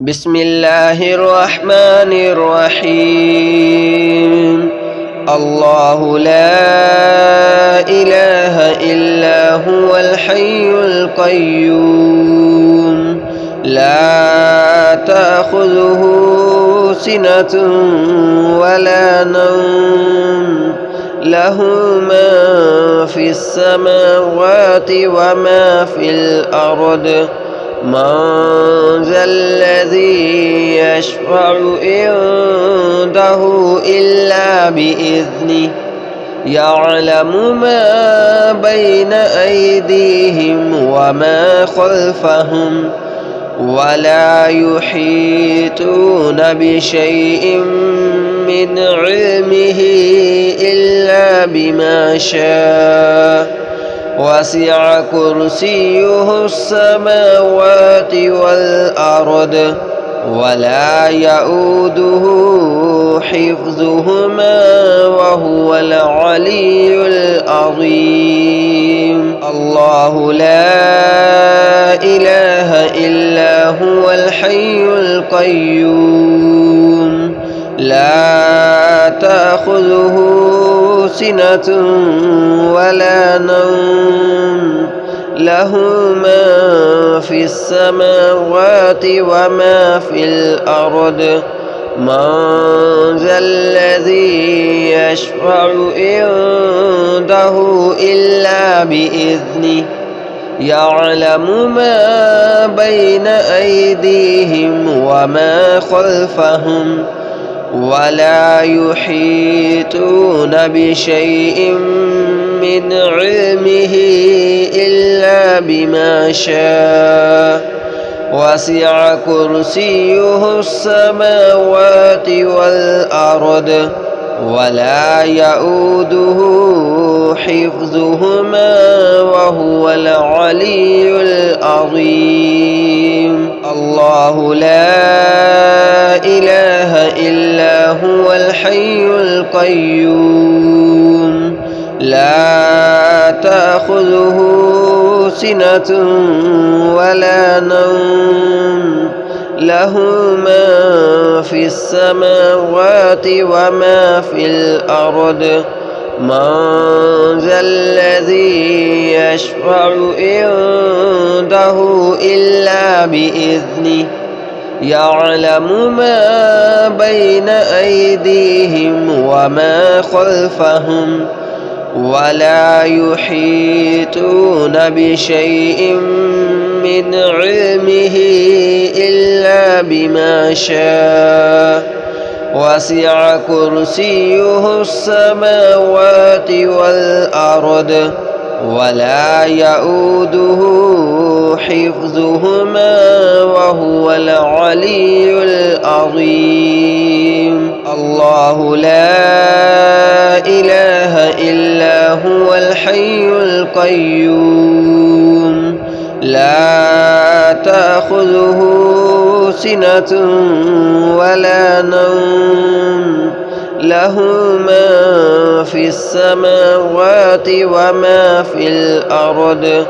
بسم الله الرحمن الرحيم. الله لا إله إلا هو الحي القيوم لا تأخذه سنة ولا نوم له ما في السماوات وما في الأرض من ذا الذي يشفع عنده إلا بإذنه يعلم ما بين أيديهم وما خلفهم ولا يحيطون بشيء من علمه إلا بما شاء وسع كرسيه السماوات والأرض ولا يؤوده حفظهما وهو العلي العظيم. الله لا إله إلا هو الحي القيوم لا تأخذه سنة ولا نوم له ما في السماوات وما في الأرض من ذا الذي يشفع عنده إلا بإذنه يعلم ما بين أيديهم وما خلفهم ولا يحيطون بشيء من علمه إلا بما شاء وسع كرسيه السماوات والأرض ولا يؤوده حفظهما وهو العلي العظيم. الله لا إله إلا هو الحي القيوم لا تأخذه سنة ولا نوم له ما في السماوات وما في الأرض من ذا الذي يشفع عنده إلا بإذنه يعلم ما بين أيديهم وما خلفهم ولا يحيطون بشيء من علمه إلا بما شاء وسع كرسيه السماوات والأرض ولا يؤوده حفظهما وهو العلي العظيم. الله لا إله إلا هو الحي القيوم لا تأخذه سنة ولا نوم له ما في السماوات وما في الأرض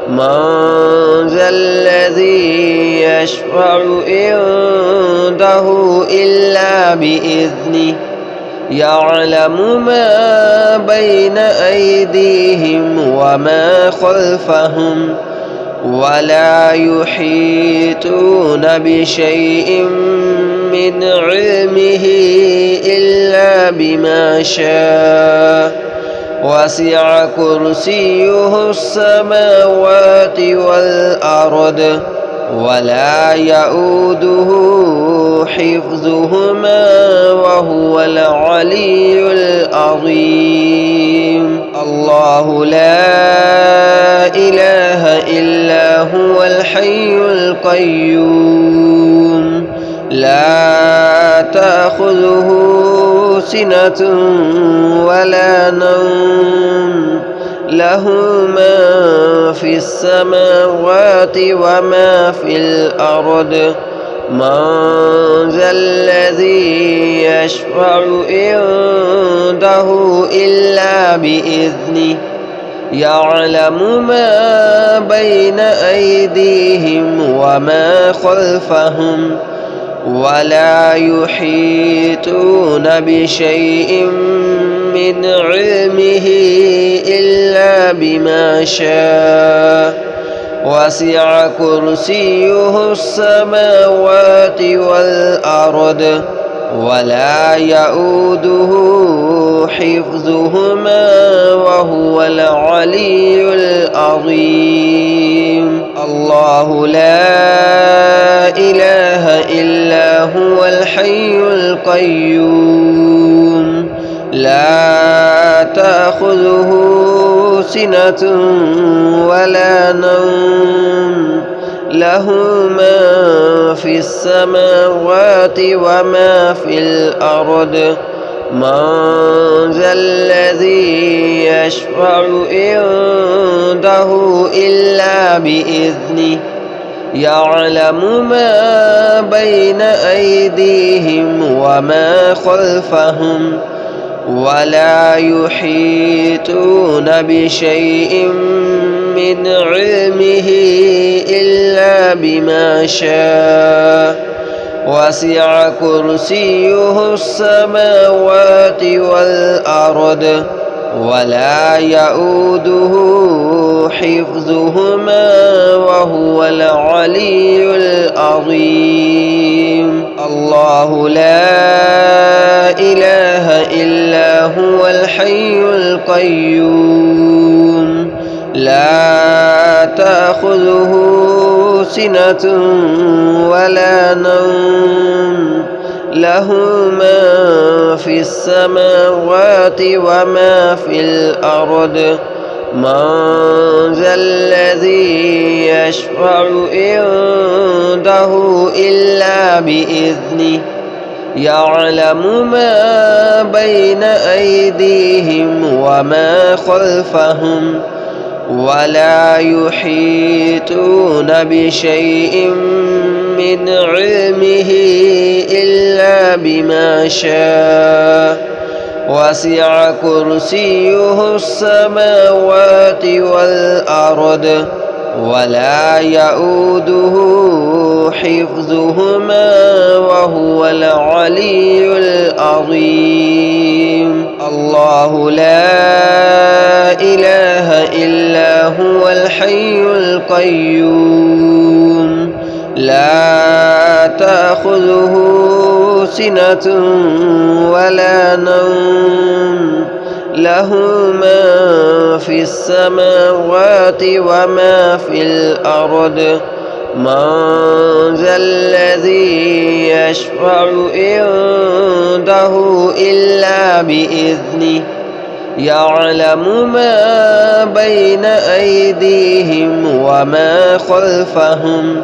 من ذا الذي يشفع عنده إلا بإذنه يعلم ما بين أيديهم وما خلفهم ولا يحيطون بشيء من علمه إلا بما شاء وسع كرسيه السماوات والأرض ولا يؤوده حفظهما وهو العلي العظيم. الله لا إله إلا هو الحي القيوم لا تأخذه سنة ولا نوم له ما في السماوات وما في الأرض من ذا الذي يشفع عنده إلا بإذنه يعلم ما بين أيديهم وما خلفهم ولا يحيطون بشيء من علمه إلا بما شاء وسع كرسيه السماوات والأرض ولا يؤوده حفظهما وهو العلي العظيم. الله لا إله إلا هو الحي القيوم لا تأخذه سنة ولا نوم له ما في السماوات وما في الأرض من ذا الذي يشفع عنده إلا بإذنه يعلم ما بين أيديهم وما خلفهم ولا يحيطون بشيء من علمه إلا بما شاء وسع كرسيه السماوات والأرض ولا يؤوده حفظهما وهو العلي العظيم. الله لا إله إلا هو الحي القيوم لا تأخذه سنة ولا نوم له ما في السماوات وما في الأرض من ذا الذي يشفع عنده إلا بإذنه يعلم ما بين أيديهم وما خلفهم ولا يحيطون بشيء من علمه إلا بما شاء وسع كرسيه السماوات والأرض ولا يؤوده حفظهما وهو العلي العظيم. الله لا إله إلا هو الحي القيوم لا تأخذه سنة ولا نوم له ما في السماوات وما في الأرض من ذا الذي يشفع عنده إلا بإذنه يعلم ما بين أيديهم وما خلفهم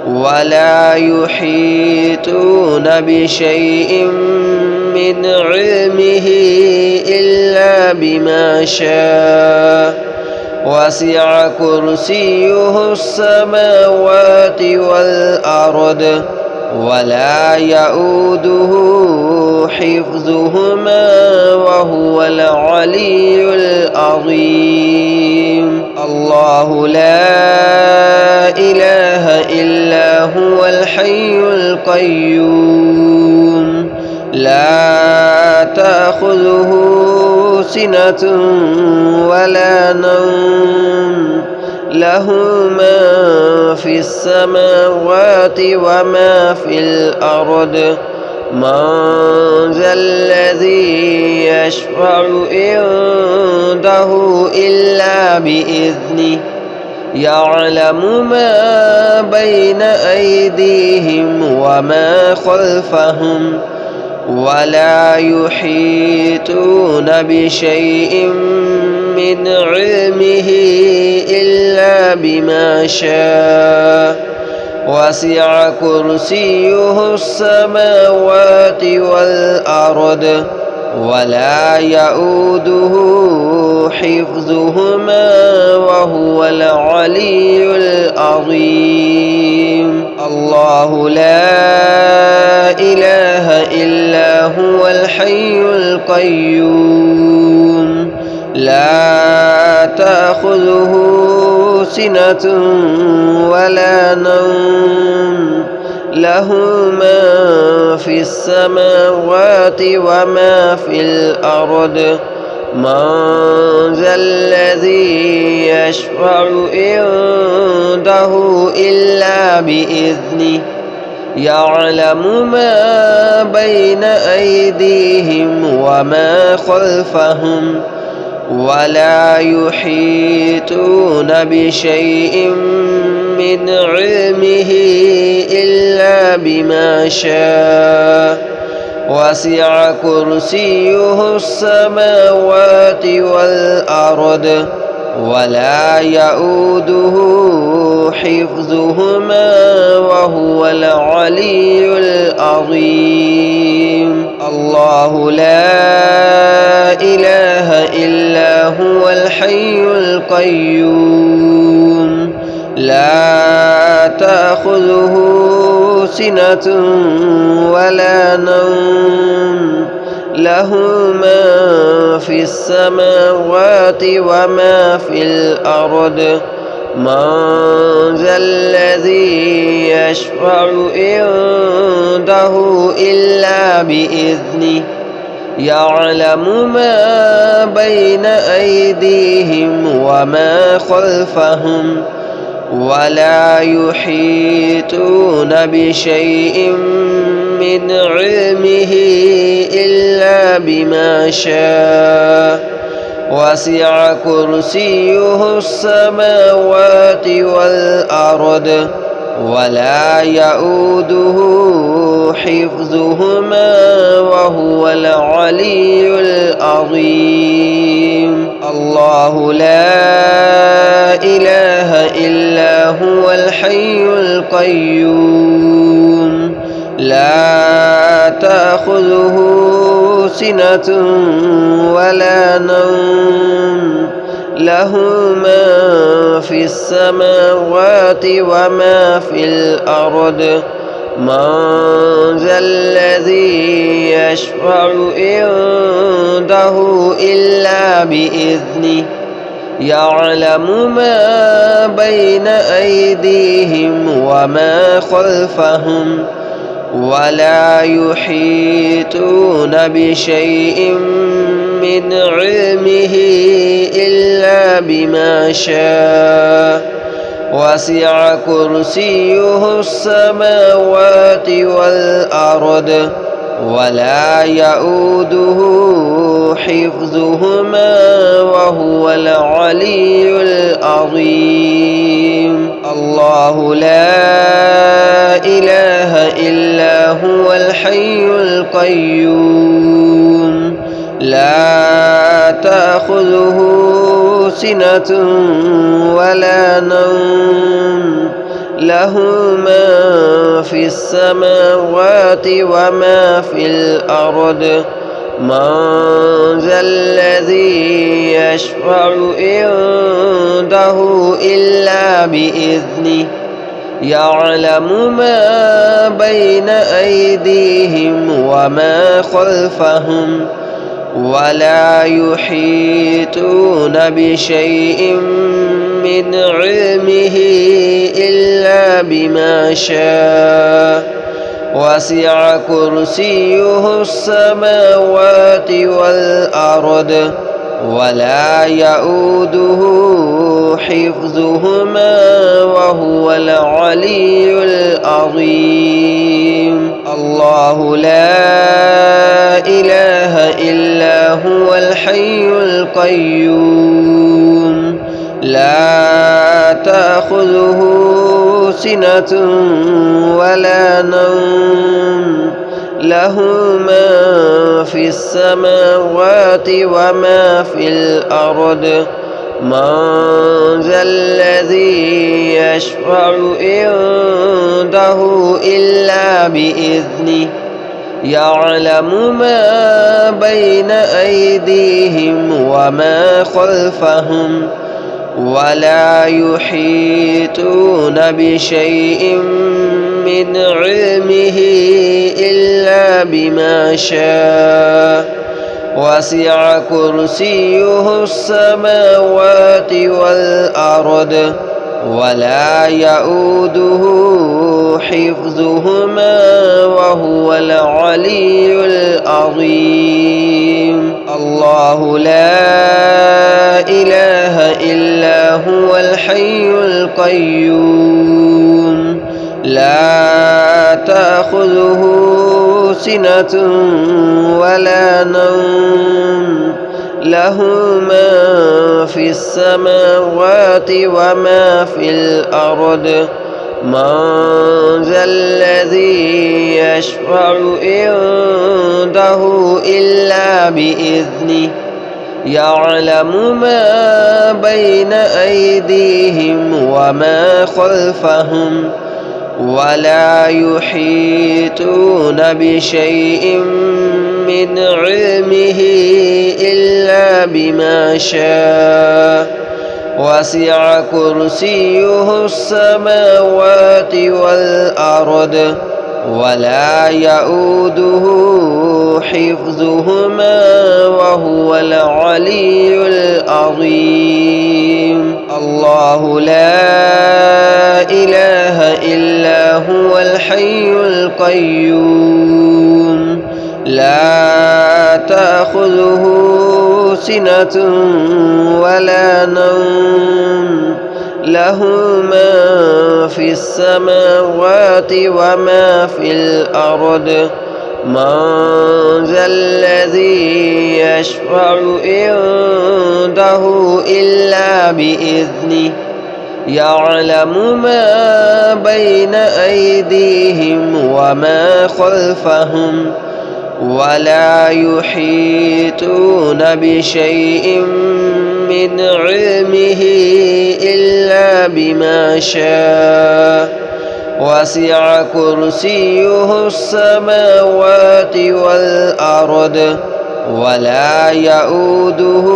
ولا يحيطون بشيء من علمه إلا بما شاء وسع كرسيه السماوات والأرض ولا يؤوده حفظهما وهو العلي العظيم. الله لا إله إلا هو الحي القيوم لا تأخذه سنة ولا نوم له ما في السماوات وما في الأرض من ذا الذي يشفع عنده إلا بإذنه يعلم ما بين أيديهم وما خلفهم ولا يحيطون بشيء من علمه إلا بما شاء وسع كرسيه السماوات والأرض ولا يؤوده حفظهما وهو العلي العظيم. الله لا إله إلا هو الحي القيوم لا تأخذه سنة ولا نوم له ما في السماوات وما في الأرض من ذا الذي يشفع عنده إلا بإذنه يعلم ما بين أيديهم وما خلفهم ولا يحيطون بشيء من علمه إلا بما شاء وسع كرسيه السماوات والأرض ولا يؤوده حفظهما وهو العلي العظيم. الله لا إله إلا هو الحي القيوم لا تأخذه سنة ولا نوم له ما في السماوات وما في الأرض من ذا الذي يشفع عنده إلا بإذنه يعلم ما بين أيديهم وما خلفهم ولا يحيطون بشيء من علمه إلا بما شاء وسع كرسيه السماوات والأرض ولا يؤوده حفظهما وهو العلي العظيم. الله لا إله إلا هو الحي القيوم لا تأخذه سنة ولا نوم له ما في السماوات وما في الأرض من ذا الذي يشفع عنده إلا بإذنه يعلم ما بين أيديهم وما خلفهم ولا يحيطون بشيء من علمه إلا بما شاء وسع كرسيه السماوات والأرض ولا يؤوده حفظهما وهو العلي العظيم. الله لا إله إلا هو الحي القيوم لا تأخذه سنة ولا نوم له ما في السماوات وما في الأرض من ذا الذي يشفع عنده إلا بإذنه يعلم ما بين أيديهم وما خلفهم ولا يحيطون بشيء من علمه إلا بما شاء وسع كرسيه السماوات والأرض ولا يؤوده حفظهما وهو العلي العظيم. الله لا إله إلا هو الحي القيوم لا تأخذه سنة ولا نوم له ما في السماوات وما في الأرض من ذا الذي يشفع عنده إلا بإذنه يعلم ما بين أيديهم وما خلفهم ولا يحيطون بشيء من علمه إلا بما شاء وسع كرسيه السماوات والأرض ولا يؤوده حفظهما وهو العلي العظيم. الله لا إله إلا هو الحي القيوم لا تأخذه سنة ولا نوم له ما في السماوات وما في الأرض من ذا الذي يشفع عنده إلا بإذنه يعلم ما بين أيديهم وما خلفهم ولا يحيطون بشيء من علمه إلا بما شاء وسع كرسيه السماوات والأرض ولا يؤوده حفظهما وهو العلي العظيم. الله لا إله إلا هو الحي القيوم لا تأخذه سنة ولا نوم له ما في السماوات وما في الأرض من ذا الذي يشفع عنده إلا بإذنه يعلم ما بين أيديهم وما خلفهم ولا يحيطون بشيء من علمه إلا بما شاء وسع كرسيه السماوات والأرض ولا يؤوده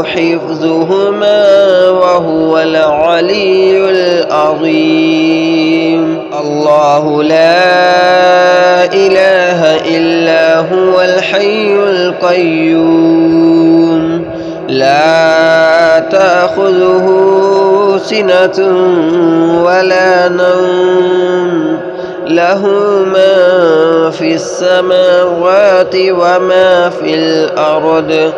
حفظهما وهو العلي العظيم. الله لا إله إلا هو الحي القيوم لا تأخذه سنة ولا نوم له ما في السماوات وما في الأرض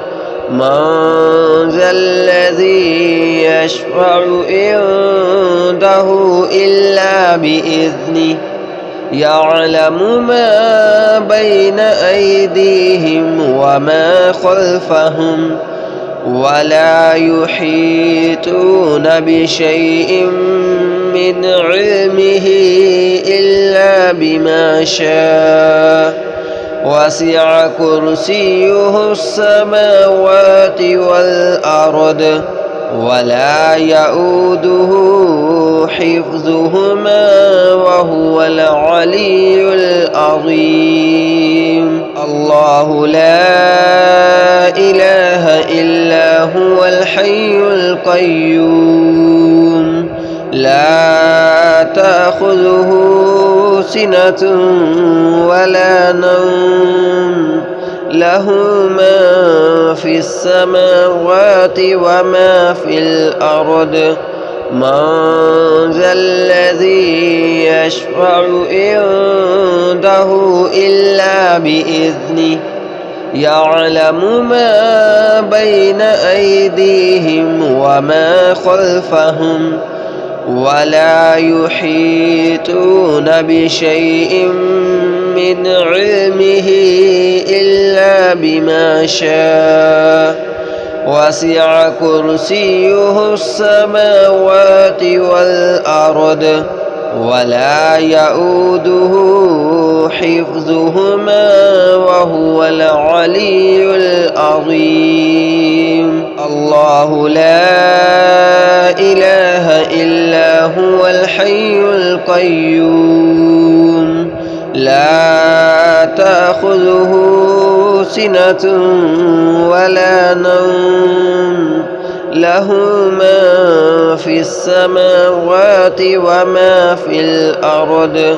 من ذا الذي يشفع عنده إلا بإذنه يعلم ما بين أيديهم وما خلفهم ولا يحيطون بشيء من علمه إلا بما شاء وسع كرسيه السماوات والأرض ولا يؤوده حفظهما وهو العلي العظيم. الله لا إله إلا هو الحي القيوم لا تأخذه سنة ولا نوم له ما في السماوات وما في الأرض من ذا الذي يشفع عنده إلا بإذنه يعلم ما بين أيديهم وما خلفهم ولا يحيطون بشيء من علمه إلا بما شاء وسع كرسيه السماوات والأرض ولا يؤوده حفظهما وهو العلي العظيم. الله لا إله إلا هو الحي القيوم لا تأخذه سنة ولا نوم له ما في السماوات وما في الأرض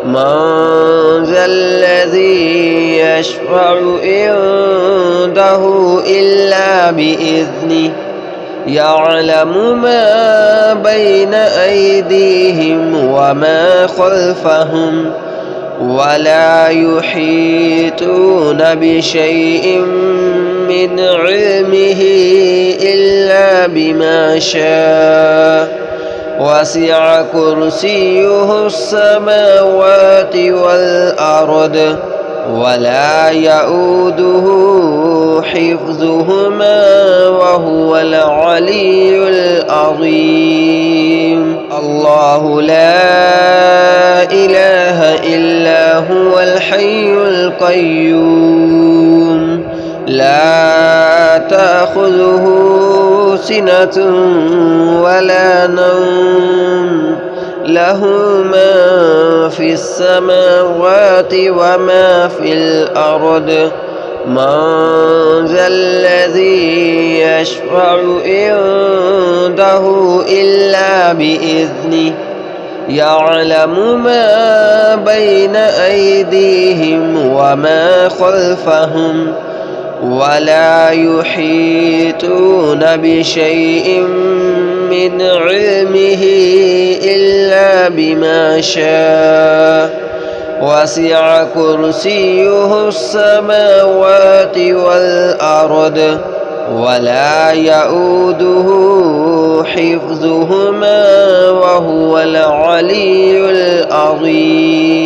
من ذا الذي يشفع عنده إلا بإذنه يعلم ما بين أيديهم وما خلفهم ولا يحيطون بشيء من علمه إلا بما شاء وسع كرسيه السماوات والأرض ولا يؤوده حفظهما وهو العلي العظيم. الله لا إله إلا هو الحي القيوم لا تأخذه سنة ولا نوم له ما في السماوات وما في الأرض من ذا الذي يشفع عنده إلا بإذنه يعلم ما بين أيديهم وما خلفهم ولا يحيطون بشيء من علمه إلا بما شاء وسع كرسيه السماوات والأرض ولا يؤوده حفظهما وهو العلي العظيم.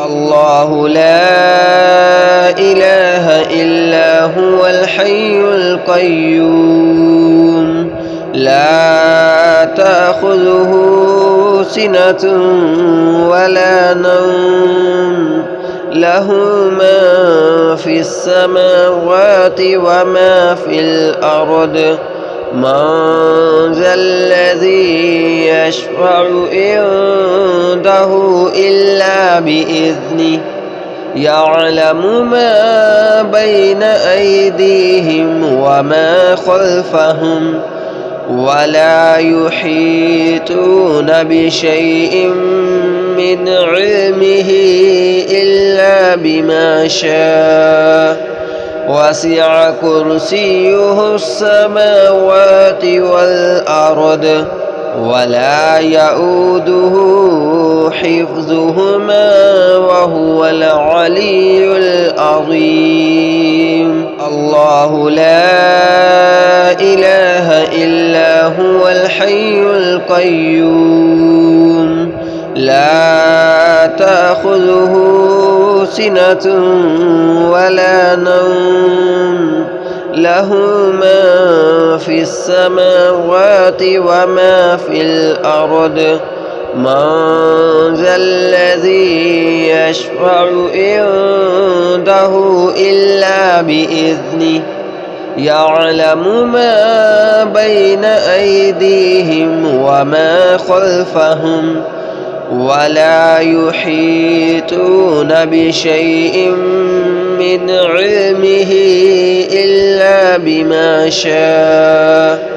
الله لا إله إلا هو الحي القيوم لا تأخذه سنة ولا نوم له ما في السماوات وما في الأرض من ذا الذي يشفع عنده إلا بإذنه يعلم ما بين أيديهم وما خلفهم ولا يحيطون بشيء من علمه إلا بما شاء وسع كرسيه السماوات والأرض ولا يؤوده حفظهما وهو العلي العظيم. الله لا إله إلا هو الحي القيوم لا تأخذه سنة ولا نوم له ما في السماوات وما في الأرض من ذا الذي يشفع عنده إلا بإذنه يعلم ما بين أيديهم وما خلفهم ولا يحيطون بشيء من علمه إلا بما شاء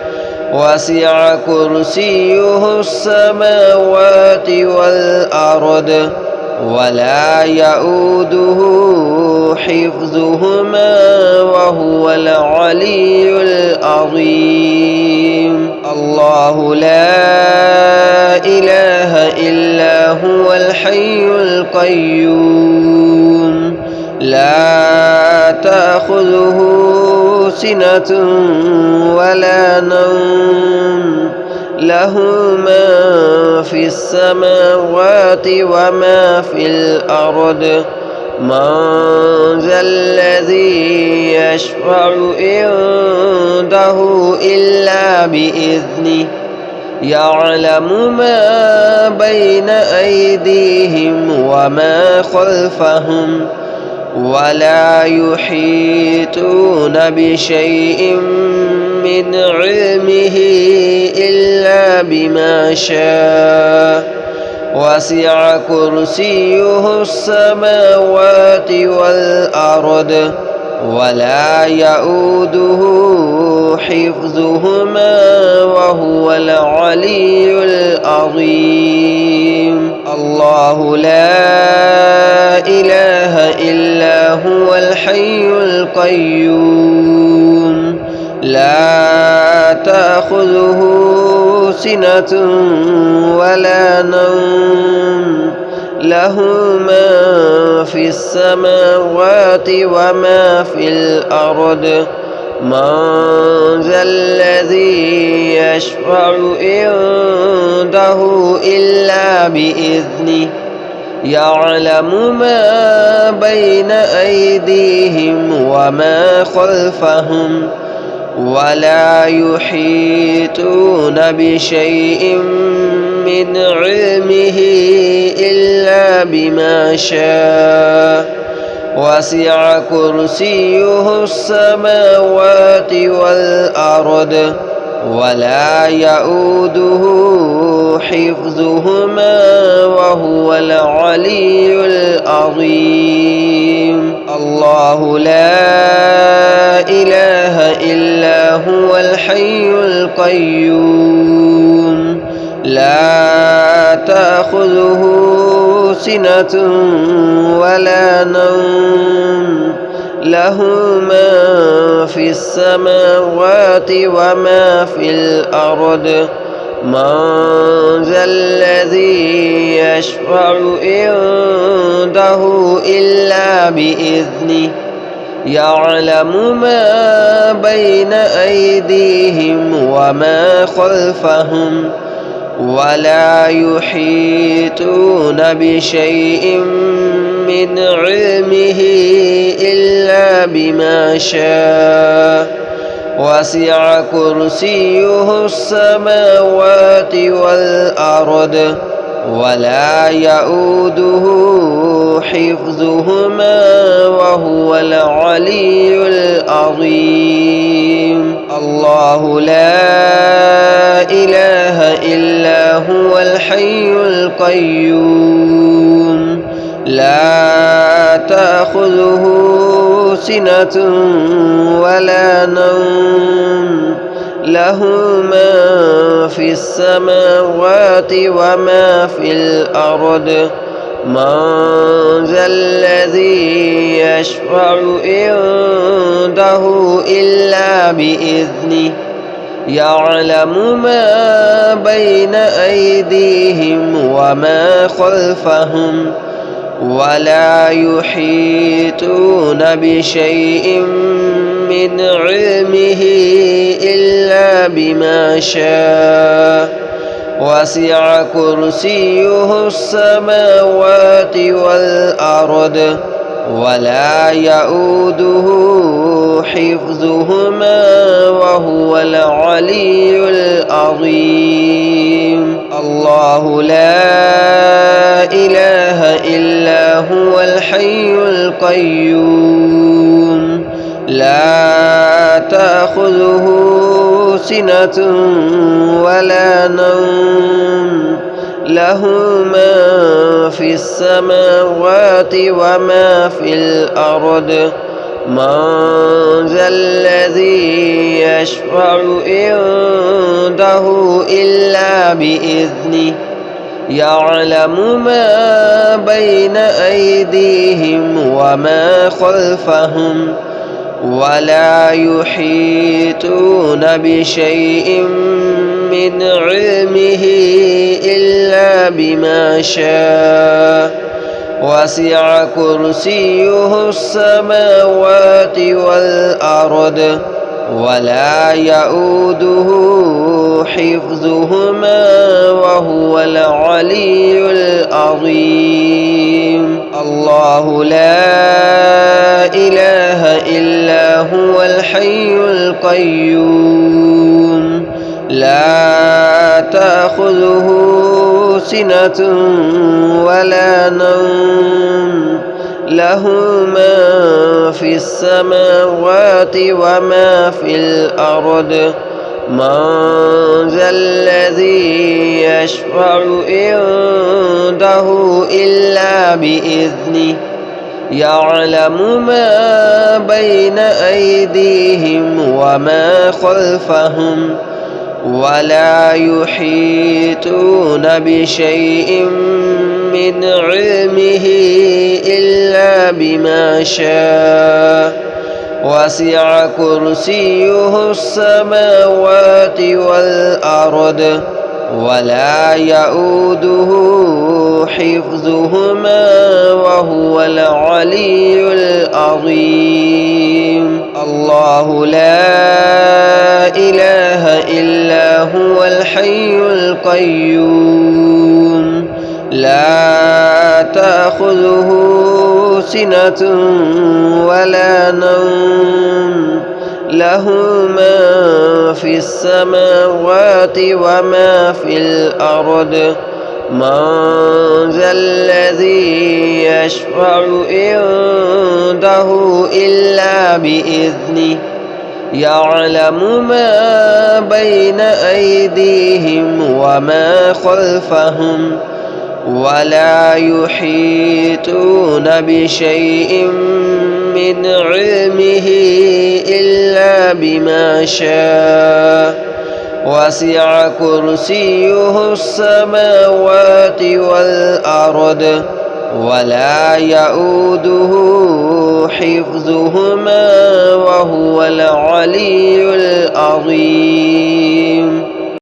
وسع كرسيه السماوات والأرض ولا يؤوده حفظهما وهو العلي العظيم. الله لا إله إلا هو الحي القيوم لا تأخذه سنة ولا نوم له ما في السماوات وما في الأرض من ذا الذي يشفع عنده إلا بإذنه يعلم ما بين أيديهم وما خلفهم ولا يحيطون بشيء من علمه إلا بما شاء وسع كرسيه السماوات والأرض ولا يؤوده حفظهما وهو العلي العظيم. الله لا إله إلا هو الحي القيوم لا تأخذه سنة ولا نوم له ما في السماوات وما في الأرض من ذا الذي يشفع عنده إلا بإذنه يعلم ما بين أيديهم وما خلفهم ولا يحيطون بشيء من علمه إلا بما شاء وسع كرسيه السماوات والأرض ولا يؤوده حفظهما وهو العلي العظيم. الله لا إله إلا هو الحي القيوم لا تأخذه سنة ولا نوم له ما في السماوات وما في الأرض من ذا الذي يشفع عنده إلا بإذنه يعلم ما بين أيديهم وما خلفهم ولا يحيطون بشيء من علمه إلا بما شاء وسع كرسيه السماوات والأرض ولا يؤوده حفظهما وهو العلي العظيم. الله لا إله إلا هو الحي القيوم لا تأخذه سنة ولا نوم له ما في السماوات وما في الأرض من ذا الذي يشفع عنده إلا بإذنه يعلم ما بين أيديهم وما خلفهم ولا يحيطون بشيء من علمه إلا بما شاء وسع كرسيه السماوات والأرض ولا يؤوده حفظهما وهو العلي العظيم. الله لا إله إلا هو الحي القيوم لا تأخذه سنة ولا نوم له ما في السماوات وما في الأرض من ذا الذي يشفع عنده إلا بإذنه يعلم ما بين أيديهم وما خلفهم ولا يحيطون بشيء من علمه إلا بما شاء وسع كرسيه السماوات والأرض ولا يؤوده حفظهما وهو العلي العظيم. الله لا إله إلا هو الحي القيوم لا تأخذه سنة ولا نوم له ما في السماوات وما في الأرض من ذا الذي يشفع عنده إلا بإذنه يعلم ما بين أيديهم وما خلفهم ولا يحيطون بشيء من علمه إلا بما شاء وسع كرسيه السماوات والأرض ولا يؤوده حفظهما وهو العلي العظيم. الله لا إله إلا هو الحي القيوم لا تأخذه سنة ولا نوم له ما في السماوات وما في الأرض من ذا الذي يشفع عنده إلا بإذنه يعلم ما بين أيديهم وما خلفهم ولا يحيطون بشيء من علمه إلا بما شاء وسع كرسيه السماوات والأرض ولا يؤوده حفظهما وهو العلي العظيم.